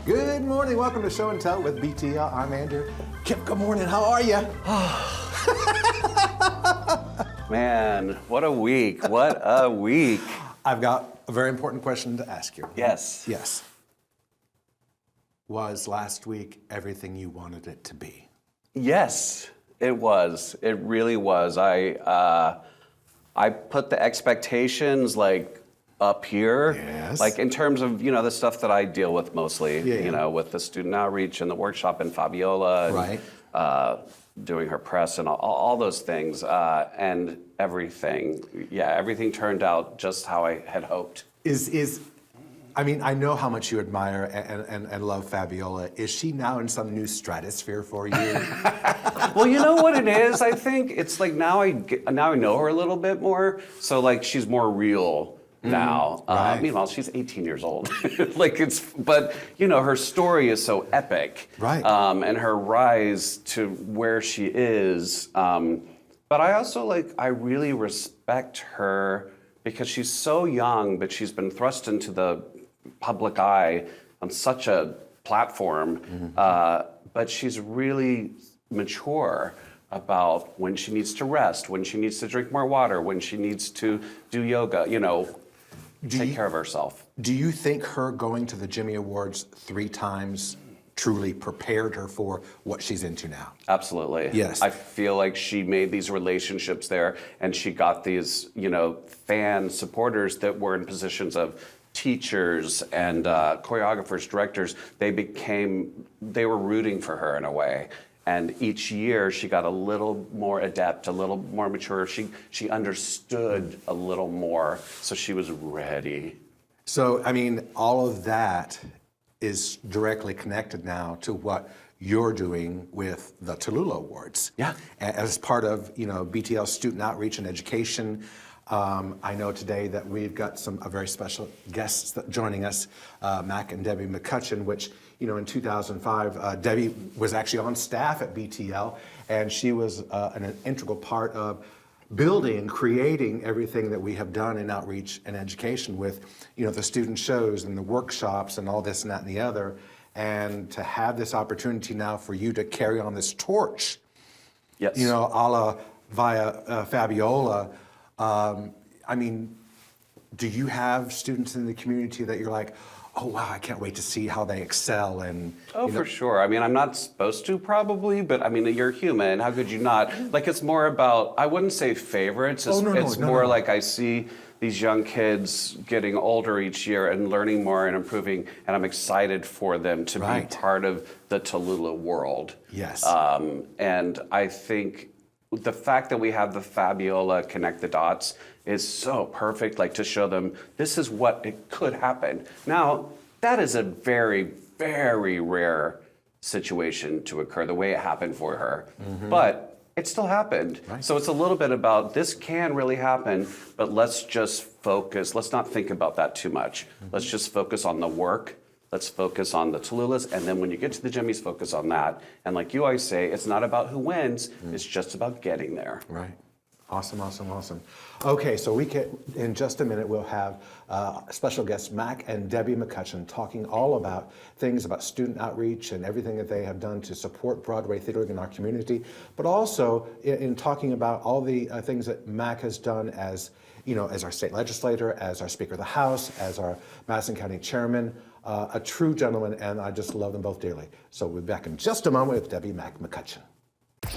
Good morning. Welcome to Show and Tell with BTL. I'm Andrew. Kip, good morning. How are you? Man, what a week. What a week. I've got a very important question to ask you. Yes. Yes. Was last week everything you wanted it to be? Yes, it was. It really was. I put the expectations like up here. Yes. Like in terms of, the stuff that I deal with mostly, Yeah. with the student outreach and the workshop and Fabiola. Right. And, doing her press and all those things. And everything. Yeah, everything turned out just how I had hoped. I know how much you admire and love Fabiola. Is she now in some new stratosphere for you? Well, you know what it is? I think it's like now I know her a little bit more. So like she's more real now. Right. Meanwhile, she's 18 years old. But her story is so epic. Right. And her rise to where she is. But I also I really respect her because she's so young, but she's been thrust into the public eye on such a platform. But she's really mature about when she needs to rest, when she needs to drink more water, when she needs to do yoga, take care of herself. Do you think her going to the Jimmy Awards 3 times truly prepared her for what she's into now? Absolutely. Yes. I feel like she made these relationships there and she got these, fan supporters that were in positions of teachers and choreographers, directors. They were rooting for her in a way. And each year she got a little more adept, a little more mature. She understood a little more, so she was ready. So, all of that is directly connected now to what you're doing with the Tallulah Awards. Yeah. As part of, BTL student outreach and education. I know today that we've got a very special guests joining us, Mac and Debbie McCutcheon, which, in 2005, Debbie was actually on staff at BTL, and she was an integral part of building and creating everything that we have done in outreach and education with, the student shows and the workshops and all this and that and the other. And to have this opportunity now for you to carry on this torch, Yes. a la via Fabiola. Do you have students in the community that you're like, oh wow, I can't wait to see how they excel? And for sure. I'm not supposed to probably, but you're human. How could you not? It's more about, I wouldn't say favorites. It's more like I see these young kids getting older each year and learning more and improving, and I'm excited for them to be part of the Tallulah world. Yes. And I think the fact that we have the Fabiola connect the dots is so perfect, to show them this is what it could happen. Now, that is a very, very rare situation to occur, the way it happened for her. But it still happened. Right. So it's a little bit about this can really happen, but let's just focus. Let's not think about that too much. Let's just focus on the work. Let's focus on the Tallulahs, and then when you get to the Jimmys, focus on that. And like you always say, it's not about who wins, it's just about getting there. Right. Awesome. Okay, so in just a minute, we'll have special guests Mac and Debbie McCutcheon talking all about things about student outreach and everything that they have done to support Broadway theater in our community, but also in talking about all the things that Mac has done as our state legislator, as our Speaker of the House, as our Madison County Chairman. A true gentleman, and I just love them both dearly. So we'll be back in just a moment with Debbie Mac McCutcheon.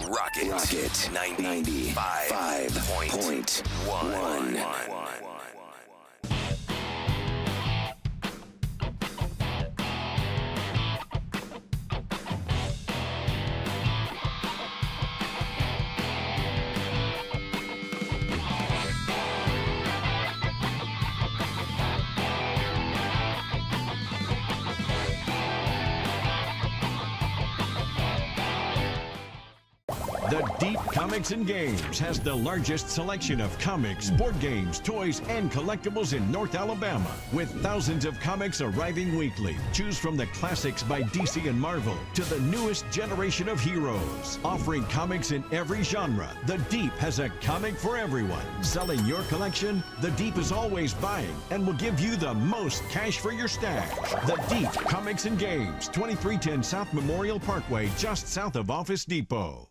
Rocket 95.1. The Deep Comics and Games has the largest selection of comics, board games, toys, and collectibles in North Alabama. With thousands of comics arriving weekly, choose from the classics by DC and Marvel to the newest generation of heroes. Offering comics in every genre, The Deep has a comic for everyone. Selling your collection, The Deep is always buying and will give you the most cash for your stash. The Deep Comics and Games, 2310 South Memorial Parkway, just south of Office Depot.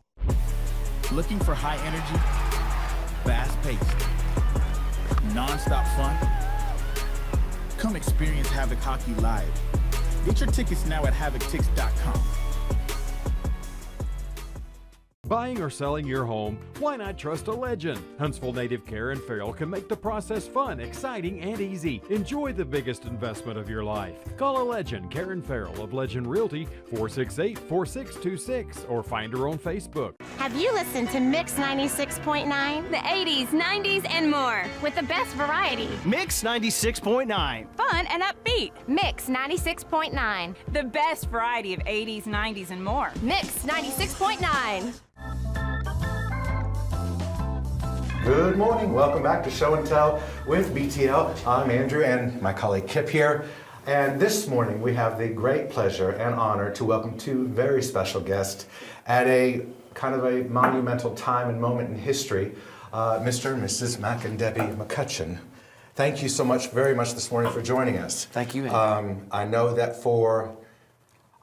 Looking for high energy, fast-paced, non-stop fun? Come experience Havoc Hockey live. Get your tickets now at HavocTix.com. Buying or selling your home, why not trust a legend? Huntsville Native Care and Farrell can make the process fun, exciting, and easy. Enjoy the biggest investment of your life. Call a legend, Karen Farrell of Legend Realty, 468-4626, or find her on Facebook. Have you listened to Mix 96.9? The 80s, 90s, and more. With the best variety. Mix 96.9. Fun and upbeat. Mix 96.9. The best variety of 80s, 90s, and more. Mix 96.9. Good morning. Welcome back to Show and Tell with BTL. I'm Andrew and my colleague Kip here. And this morning we have the great pleasure and honor to welcome two very special guests at a kind of a monumental time and moment in history, Mr. and Mrs. Mac and Debbie McCutcheon. Thank you so much, very much this morning for joining us. Thank you, Andrew. I know that for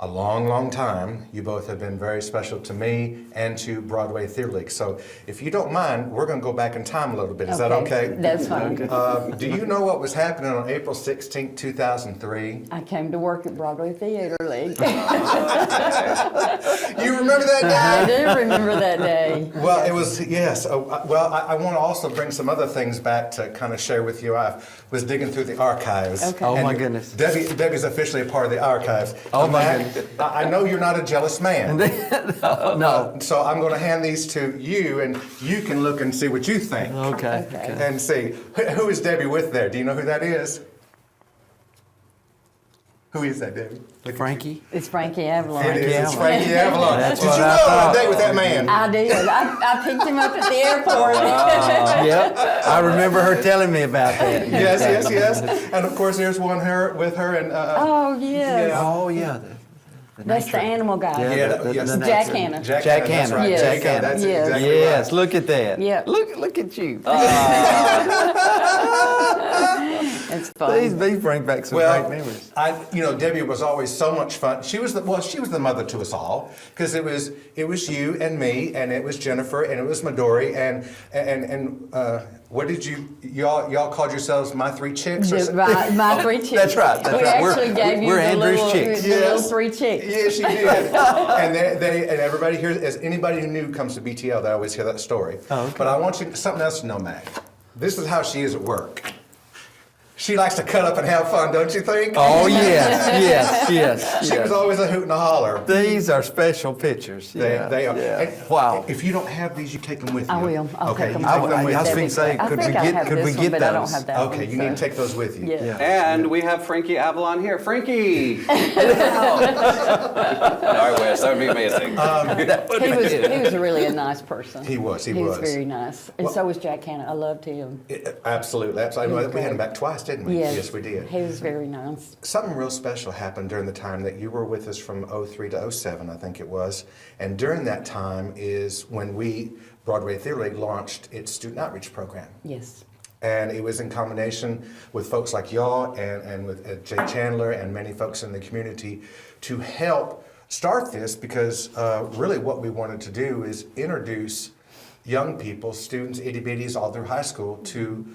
a long, long time, you both have been very special to me and to Broadway Theater League. So if you don't mind, we're going to go back in time a little bit. Is that okay? That's fine. Do you know what was happening on April 16, 2003? I came to work at Broadway Theater League. You remember that day? I do remember that day. Well, it was, yes. I want to also bring some other things back to kind of share with you. I was digging through the archives. Okay. Oh, my And goodness. Debbie's officially a part of the archives. Oh, my Mac, goodness. I know you're not a jealous man. No. So I'm going to hand these to you, and you can look and see what you think. Okay. And see. Who is Debbie with there? Do you know who that is? Who is that, Debbie? Look at Frankie? It's Frankie Avalon. you. It is. It's Avalon. Frankie Avalon. That's Did what you I go on a thought. date with that man? I did. I picked him up at the airport. Yep. I remember her telling me about that. Yes. And of course, there's one with her and. Oh, yes. Yeah. Oh, yeah. That's the animal guy. Yes. Jack Hanna. Jack Jack Hanna, that's Hanna. right. Yes. Jack Hanna, that's Yes. exactly Yes, right. look at that. Yep. Look at you. It's fun. These bring back some Well, great memories. Debbie was always so much fun. She was the mother to us all, because it was you and me, and it was Jennifer, and it was Midori, and what did y'all called yourselves, my three chicks? Or something? My three chicks. That's right. We actually gave you we're the Andrew's little, chicks. the little three chicks. Yes, she did. And everybody here, as anybody who knew comes to BTL, they always hear that story. Oh, okay. But I want you something else to know, Mac. This is how she is at work. She likes to cut up and have fun, don't you think? Oh, yes. She was always a hoot and a holler. These are special pictures. Yeah, They are. yeah. And Wow. If you don't have these, you take them with you. I will. I'll okay, take them. you take them with I was you. going to say, I could we think I have get this one, but I don't those? have that Okay, one, you so. need to take those with you. Yeah. And we have Frankie Avalon here. Frankie! I wish. That would be amazing. He was really a nice person. He was. He was very nice. And so was Jack Hanna. I loved him. Absolutely. We had him back twice, didn't we? Yes, we did. He was very nice. Something real special happened during the time that you were with us from 03 to 07, I think it was. And during that time is when Broadway Theater League, launched its student outreach program. Yes. And it was in combination with folks like y'all and with Jay Chandler and many folks in the community to help start this, because really what we wanted to do is introduce young people, students, itty bitties all through high school to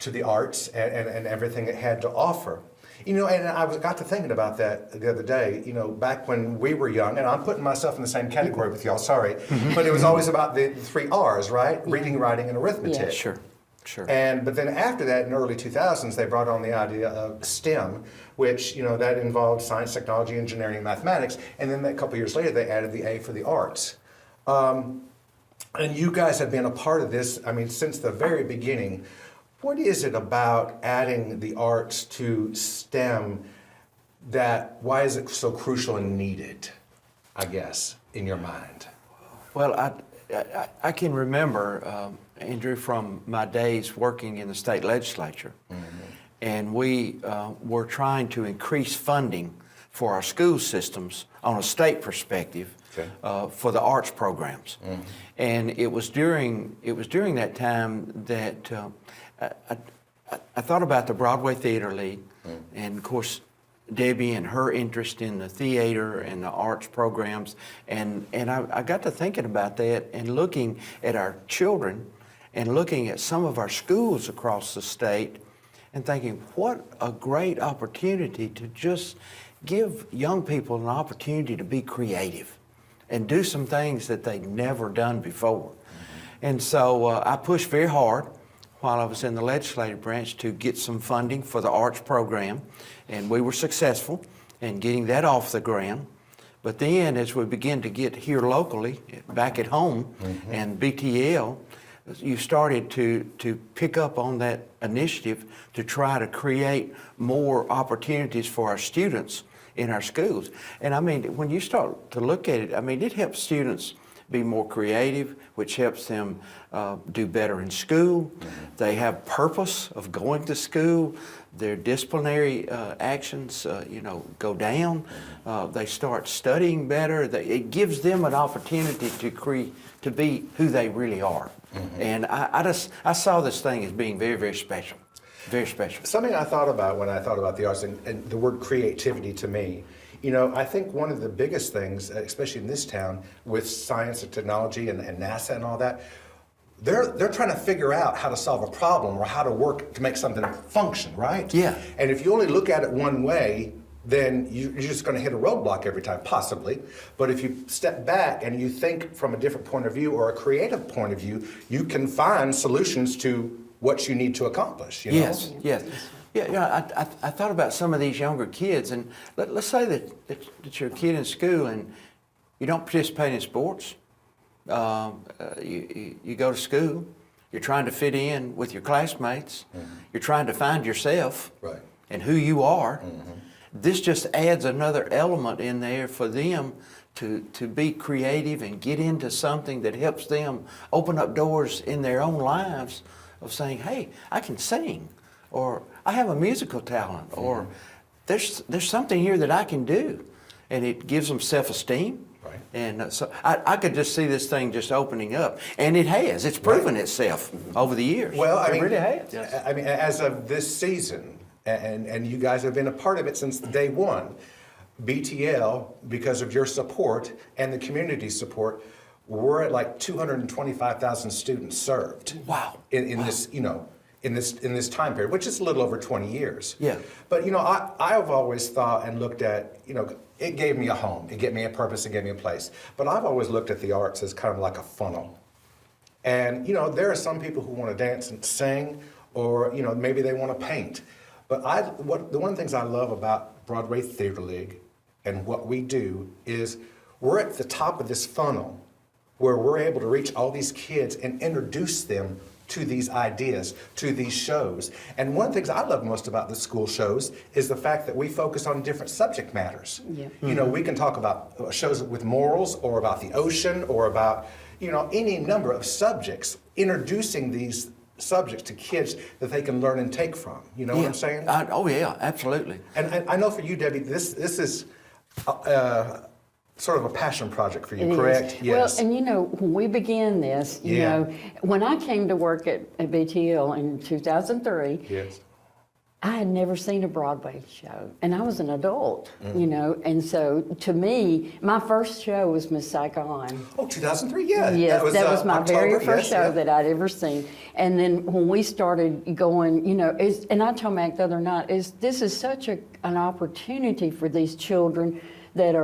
the arts and everything it had to offer. And I got to thinking about that the other day, back when we were young, and I'm putting myself in the same category with y'all, sorry, but it was always about the 3 R's, right? Yeah. Reading, writing, and arithmetic. Yeah. Sure. But then after that, in the early 2000s, they brought on the idea of STEM, which, that involved science, technology, engineering, and mathematics. And then a couple years later, they added the A for the arts. And you guys have been a part of this, since the very beginning. What is it about adding the arts to STEM why is it so crucial and needed, I guess, in your mind? Well, I can remember, Andrew, from my days working in the state legislature, and we were trying to increase funding for our school systems on a state perspective for the arts programs. And it was during that time that I thought about the Broadway Theater League, and of course, Debbie and her interest in the theater and the arts programs, and I got to thinking about that and looking at our children and looking at some of our schools across the state and thinking, what a great opportunity to just give young people an opportunity to be creative and do some things that they'd never done before. And so I pushed very hard while I was in the legislative branch to get some funding for the arts program, and we were successful in getting that off the ground. But then as we began to get here locally, back at home, and BTL, you started to pick up on that initiative to try to create more opportunities for our students in our schools. And I mean, when you start to look at it, I mean, it helps students be more creative, which helps them do better in school. They have purpose of going to school. Their disciplinary actions, go down. They start studying better. It gives them an opportunity to be who they really are. And I saw this thing as being very, very special. Very special. Something I thought about when I thought about the arts and the word creativity to me, I think one of the biggest things, especially in this town, with science and technology and NASA and all that, they're trying to figure out how to solve a problem or how to work to make something function, right? Yeah. And if you only look at it one way, then you're just going to hit a roadblock every time, possibly. But if you step back and you think from a different point of view or a creative point of view, you can find solutions to what you need to accomplish. Yes. Yeah, I thought about some of these younger kids, and let's say that you're a kid in school and you don't participate in sports. You go to school, you're trying to fit in with your classmates, you're trying to find yourself and who you are. This just adds another element in there for them to be creative and get into something that helps them open up doors in their own lives of saying, hey, I can sing, or I have a musical talent, or there's something here that I can do. And it gives them self-esteem. Right. And so I could just see this thing just opening up. And it has. It's proven itself over the years. Well, I mean, it really has. Yes. I mean, as of this season, and you guys have been a part of it since day one, BTL, because of your support and the community support, we're at like 225,000 students served. Wow. In this, in this time period, which is a little over 20 years. Yeah. But I've always thought and looked at, it gave me a home, it gave me a purpose, it gave me a place. But I've always looked at the arts as kind of like a funnel. And there are some people who want to dance and sing, or maybe they want to paint. But the one of the things I love about Broadway Theater League and what we do is we're at the top of this funnel where we're able to reach all these kids and introduce them to these ideas, to these shows. And one of the things I love most about the school shows is the fact that we focus on different subject matters. Yeah. We can talk about shows with morals, or about the ocean, or about, any number of subjects, introducing these subjects to kids that they can learn and take from. You know what I'm saying? Oh yeah, absolutely. And I know for you, Debbie, this is sort of a passion project for you, correct? Yes. Well, and when we began this, when I came to work at BTL in 2003, yes, I had never seen a Broadway show, and I was an adult, and so to me, my first show was Miss Saigon. Oh, 2003, yeah. Yes, that was my October, very first show that I'd ever seen. And then when we started going, and I told Mac the other night, this is such an opportunity for these children that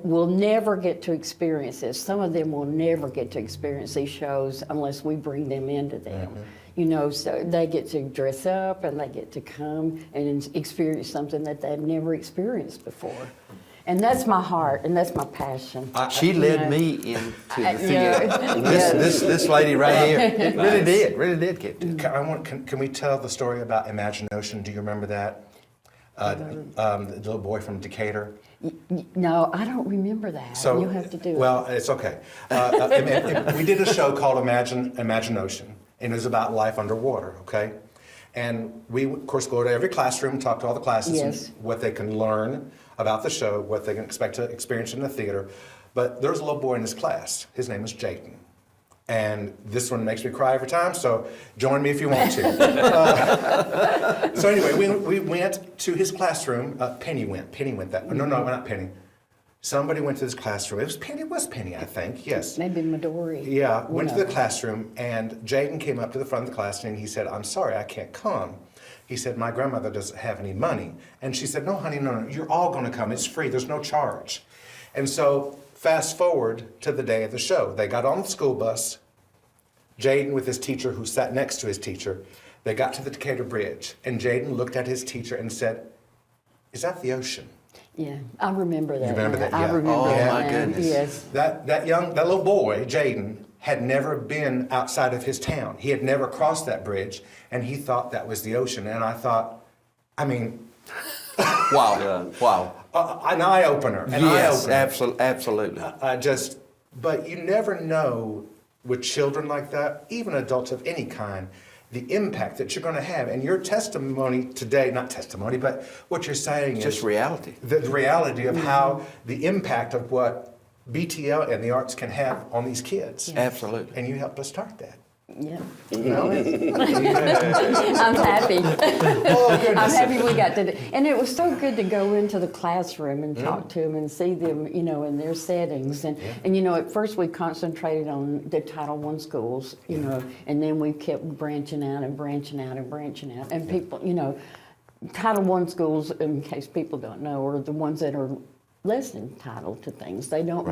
will never get to experience this. Some of them will never get to experience these shows unless we bring them into them. So they get to dress up and they get to come and experience something that they've never experienced before. And that's my heart and that's my passion. She led me into the theater. This lady right here really did get to. Can we tell the story about Imagination? Do you remember that? The little boy from Decatur. No, I don't remember that. So You'll have to do it. Well, it's okay. We did a show called Imagine Ocean, and it was about life underwater. Okay, and we of course go to every classroom, talk to all the classes, Yes. and what they can learn about the show, what they can expect to experience in the theater. But there's a little boy in his class. His name is Jaden. And this one makes me cry every time, so join me if you want to. So anyway, we went to his classroom. Penny went that. No, not Penny. Somebody went to his classroom. It was Penny, I think. Yes. Maybe Midori. Yeah, went to the No. classroom, and Jaden came up to the front of the class and he said, "I'm sorry, I can't come." He said, "My grandmother doesn't have any money." And she said, "No, honey, no, you're all going to come. It's free. There's no charge." And so fast forward to the day of the show. They got on the school bus, Jaden with his teacher who sat next to his teacher. They got to the Decatur Bridge, and Jaden looked at his teacher and said, "Is that the ocean?" Yeah, I remember that. You remember now. that? I Yeah. remember Oh, that my now. goodness. Yes. That little boy, Jaden, had never been outside of his town. He had never crossed that bridge, and he thought that was the ocean. And I thought, I mean, Wow. Wow. an eye opener. An Yes, eye opener. absolutely. But you never know with children like that, even adults of any kind, the impact that you're going to have. And your testimony today, not testimony, but what you're saying Just is reality. the reality of how the impact of what BTL and the arts can have on these kids. Absolutely. And you helped us start that. Yeah. You know? I'm happy. Oh, I'm goodness. happy we got to do. And it was so good to go into the classroom and talk to them and see them, you know, in their settings. And you know, at first we concentrated on the Title I schools, you know, and then we kept branching out and branching out and branching out. And people, you know, Title I schools, in case people don't know, are the ones that are less entitled to things. They don't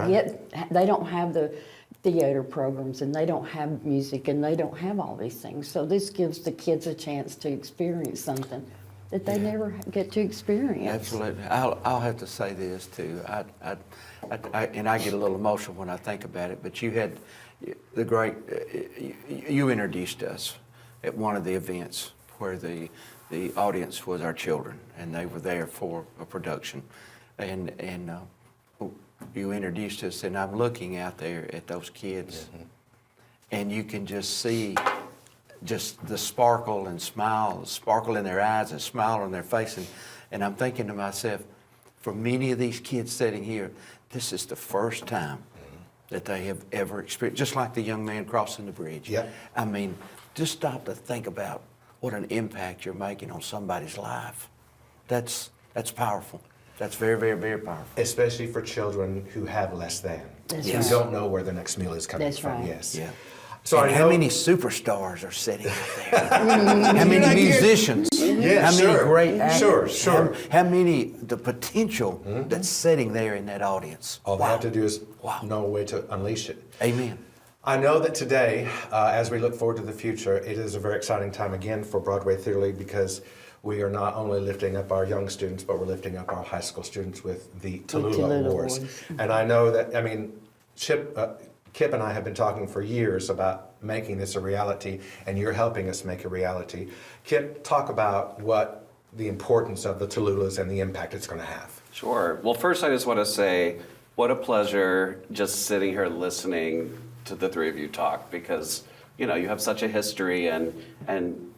they don't have the theater programs, and they don't have music, and they don't have all these things. So this gives the kids a chance to experience something that they never get to experience. Absolutely. I'll have to say this too. And I get a little emotional when I think about it. But you had the great. You introduced us at one of the events where the audience was our children, and they were there for a production, and you introduced us, and I'm looking out there at those kids, and you can just see just the sparkle and smile, the sparkle in their eyes, and smile on their face, and I'm thinking to myself, for many of these kids sitting here, this is the first time that they have ever experienced, just like the young man crossing the bridge. Yeah. I mean, just stop to think about what an impact you're making on somebody's life. That's powerful. That's very, very, very powerful. Especially for children who have less than. That's who right. don't know where their next meal is coming That's from. right. Yes. Yeah. So And I how know many superstars are sitting out there? How many musicians? Yeah, how many sure. great actors? Sure. How many, the potential that's sitting there in that audience. all they have to do is Wow. know a way to unleash it. Amen. I know that today, as we look forward to the future, it is a very exciting time again for Broadway Theater League, because we are not only lifting up our young students, but we're lifting up our high school students with the Tallulah Tallulah Awards. Awards. And I know that, I mean, Kip and I have been talking for years about making this a reality, and you're helping us make a reality. Kip, talk about what the importance of the Tallulahs and the impact it's going to have. Sure. Well, first I just want to say what a pleasure just sitting here listening to the three of you talk, because you know you have such a history and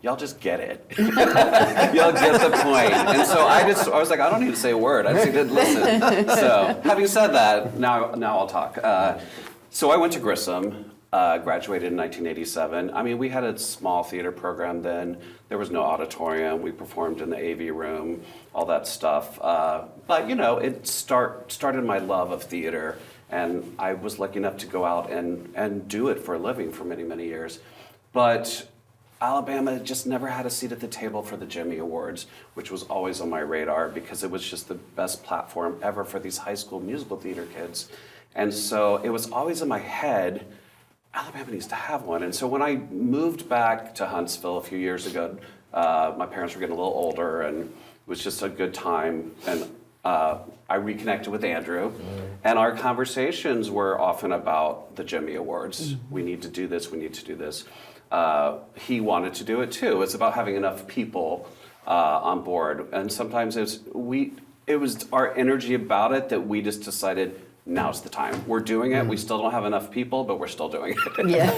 y'all just get it. Y'all get the point. And so I was like, I don't need to say a word. I just need to listen. So having said that, now I'll talk. So I went to Grissom. Graduated in 1987. I mean, we had a small theater program then. There was no auditorium. We performed in the AV room, all that stuff. But you know, it started my love of theater, and I was lucky enough to go out and do it for a living for many, many years. But Alabama just never had a seat at the table for the Jimmy Awards, which was always on my radar because it was just the best platform ever for these high school musical theater kids. And so it was always in my head, Alabama needs to have one. And so when I moved back to Huntsville a few years ago, my parents were getting a little older, and it was just a good time. And I reconnected with Andrew, and our conversations were often about the Jimmy Awards. We need to do this, we need to do this. He wanted to do it too. It's about having enough people on board. And sometimes it was our energy about it that we just decided, now's the time. We're doing it. We still don't have enough people, but we're still doing it. Yeah.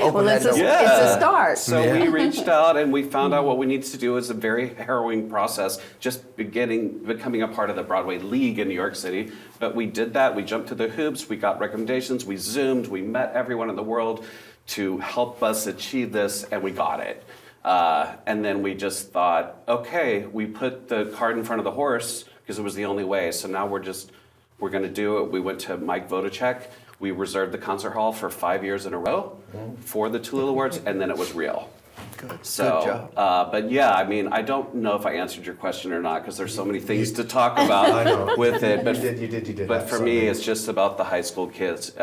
Well, it's a start. So we reached out and we found out what we needed to do. Is a very harrowing process, just becoming a part of the Broadway League in New York City. But we did that. We jumped to the hoops. We got recommendations. We Zoomed. We met everyone in the world to help us achieve this, and we got it. And then we just thought, okay, we put the cart in front of the horse because it was the only way. So now we're going to do it. We went to Mike Vodacek. We reserved the concert hall for 5 years in a row for the Tulula Awards, and then it was real. Good. So, Good job. but yeah, I mean, I don't know if I answered your question or not because there's so many things to talk about with it. But You did. But for me, it's just about the high school kids.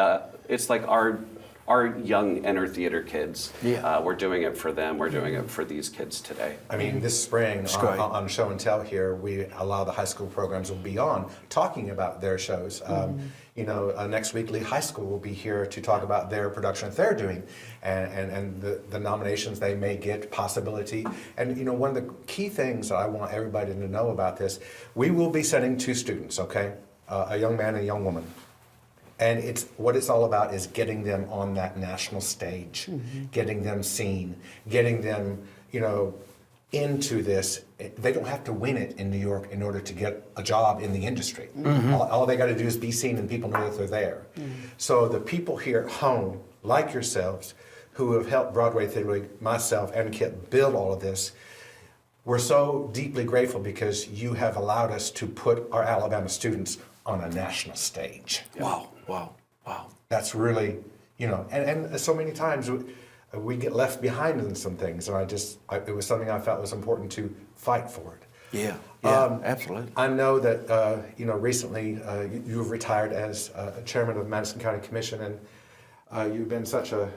It's like our young enter theater kids. Yeah. We're doing it for them. We're doing it for these kids today. I mean, this spring great. on Show and Tell here, we allow the high school programs will be on talking about their shows. Next week, Lee High School will be here to talk about their production that they're doing and the nominations they may get, possibility. And, one of the key things that I want everybody to know about this, we will be sending 2 students, okay? A young man and a young woman. And what it's all about is getting them on that national stage, getting them seen, getting them, into this. They don't have to win it in New York in order to get a job in the industry. All they got to do is be seen and people know that they're there. So the people here at home, like yourselves, who have helped Broadway Theater League, myself and Kit build all of this, we're so deeply grateful because you have allowed us to put our Alabama students on a national stage. Wow. That's really, and so many times we get left behind in some things, and it was something I felt was important to fight for it. Yeah, absolutely. I know that, recently you've retired as chairman of the Madison County Commission, and you've been such a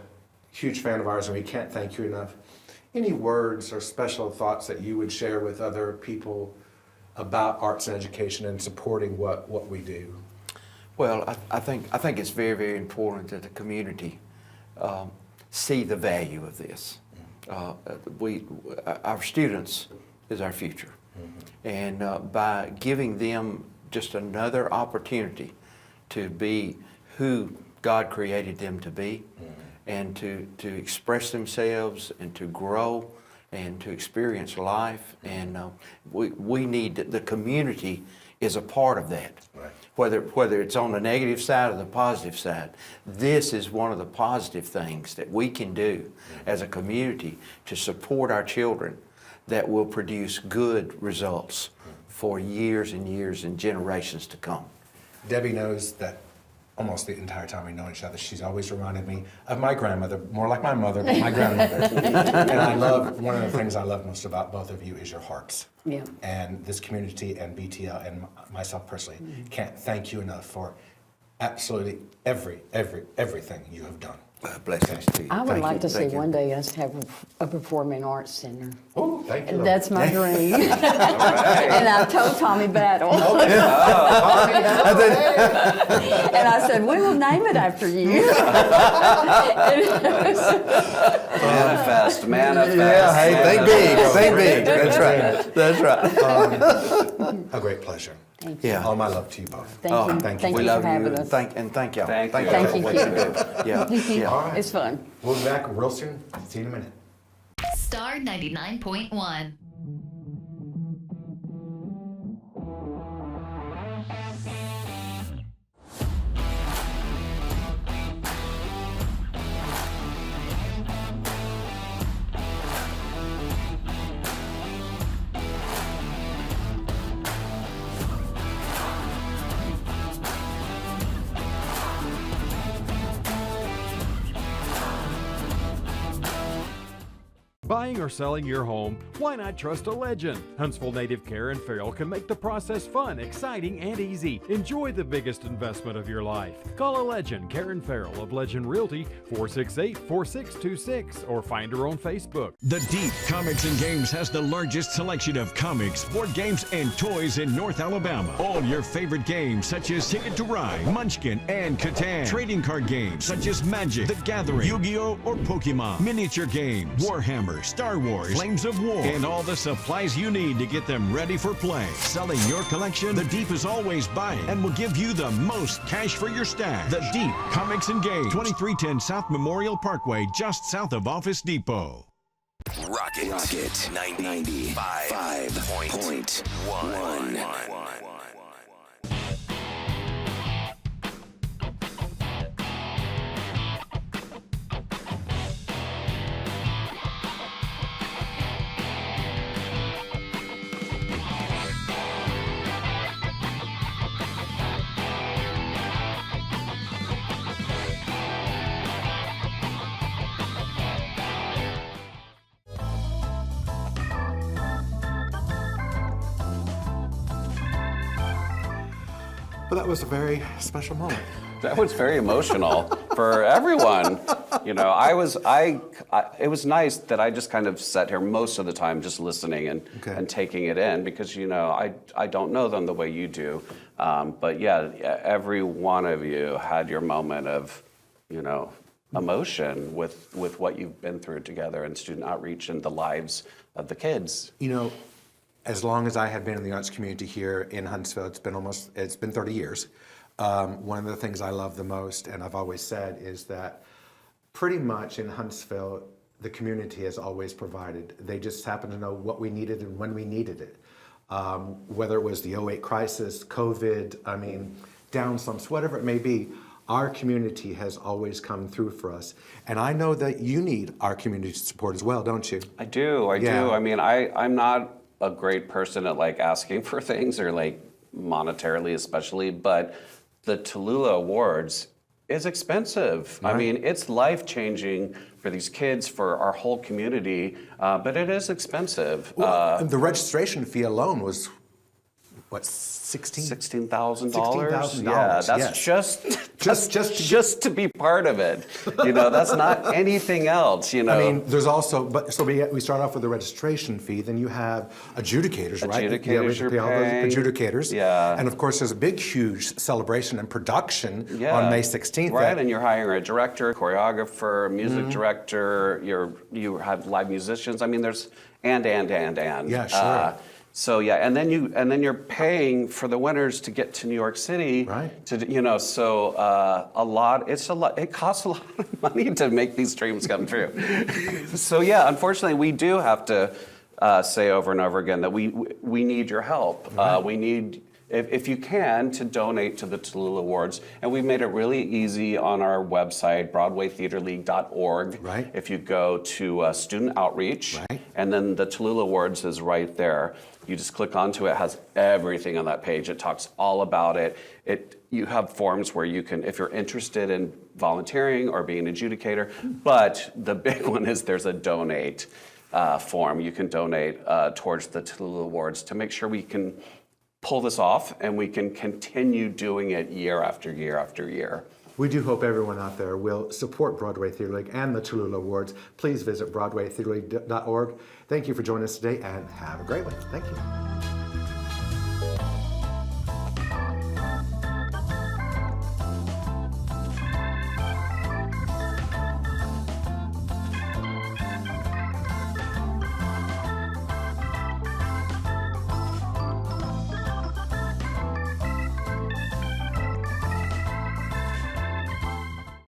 huge fan of ours, and we can't thank you enough. Any words or special thoughts that you would share with other people about arts and education and supporting what we do? Well, I think it's very, very important that the community see the value of this. Our students is our future, and by giving them just another opportunity to be who God created them to be, and to express themselves and to grow and to experience life, and we need the community is a part of that. Right. Whether it's on the negative side or the positive side, this is one of the positive things that we can do as a community to support our children that will produce good results for years and years and generations to come. Debbie knows that almost the entire time we know each other, she's always reminded me of my grandmother, more like my mother, but my grandmother. And one of the things I love most about both of you is your hearts. Yeah. And this community and BTL and myself personally can't thank you enough for absolutely everything you have done. Blessings to you. I would Thank like you. to see Thank you. one day us have a performing arts center. Oh, thank you. Lord. That's my dream. And I told Tommy Battle. And I said, we will name it after you. Manifest. Yeah, hey, think big. That's right. A great pleasure. Thank you. Yeah. All my love to you both. Thank you. thank you. Thank We you love for you. having us. Thank y'all. Thank you. Thank you, for what you Kit. do. Yeah. All right. It's fun. We'll be back real soon. See you in a minute. Star 99.1. Buying or selling your home, why not trust a legend? Huntsville native Karen Farrell can make the process fun, exciting, and easy. Enjoy the biggest investment of your life. Call a legend, Karen Farrell of Legend Realty, 468-4626, or find her on Facebook. The Deep Comics and Games has the largest selection of comics, board games, and toys in North Alabama. All your favorite games such as Ticket to Ride, Munchkin, and Catan. Trading card games such as Magic, The Gathering, Yu-Gi-Oh! Or Pokemon. Miniature games, Warhammer, Star Wars, Flames of War, and all the supplies you need to get them ready for play. Selling your collection, The Deep is always buying and will give you the most cash for your stash. The Deep Comics and Games, 2310 South Memorial Parkway, just south of Office Depot. Rocket 95.1. But that was a very special moment. That was very emotional for everyone. You know, it was nice that I just kind of sat here most of the time just listening and taking it in because, you know, I don't know them the way you do. But yeah, every one of you had your moment of, you know, emotion with what you've been through together in student outreach and the lives of the kids. You know, as long as I have been in the arts community here in Huntsville, it's been 30 years. One of the things I love the most, and I've always said, is that pretty much in Huntsville, the community has always provided. They just happen to know what we needed and when we needed it. Whether it was the 2008 crisis, COVID, I mean, down slumps, whatever it may be, our community has always come through for us. And I know that you need our community support as well, don't you? I do. I mean, I'm not a great person at like asking for things or like monetarily especially, but the Tallulah Awards is expensive. Right. I mean, it's life-changing for these kids, for our whole community, but it is expensive. Well, the registration fee alone was, what, $16,000? $16,000. Yeah, that's yes. just to be part of it. You know, that's not anything else, you know. I mean, there's also, we start off with the registration fee, then you have adjudicators, right? Adjudicators you're pay all those paying. adjudicators. Yeah. And of course, there's a big, huge celebration and production on May 16th. Right, and you're hiring a director, choreographer, music director, you have live musicians. I mean, there's and. Yeah, sure. So yeah, and then you're paying for the winners to get to New York City. Right. To, you know, so it costs a lot of money to make these dreams come true. So yeah, unfortunately, we do have to say over and over again that we need your help. Right. We need, if you can, to donate to the Tallulah Awards. And we've made it really easy on our website, BroadwayTheaterLeague.org. Right. If you go to student outreach, right, and then the Tallulah Awards is right there. You just click onto it. It has everything on that page. It talks all about it. You have forms where you can, if you're interested in volunteering or being an adjudicator, but the big one is there's a donate form. You can donate towards the Tallulah Awards to make sure we can pull this off and we can continue doing it year after year after year. We do hope everyone out there will support Broadway Theater League and the Tallulah Awards. Please visit BroadwayTheaterLeague.org. Thank you for joining us today and have a great one. Thank you.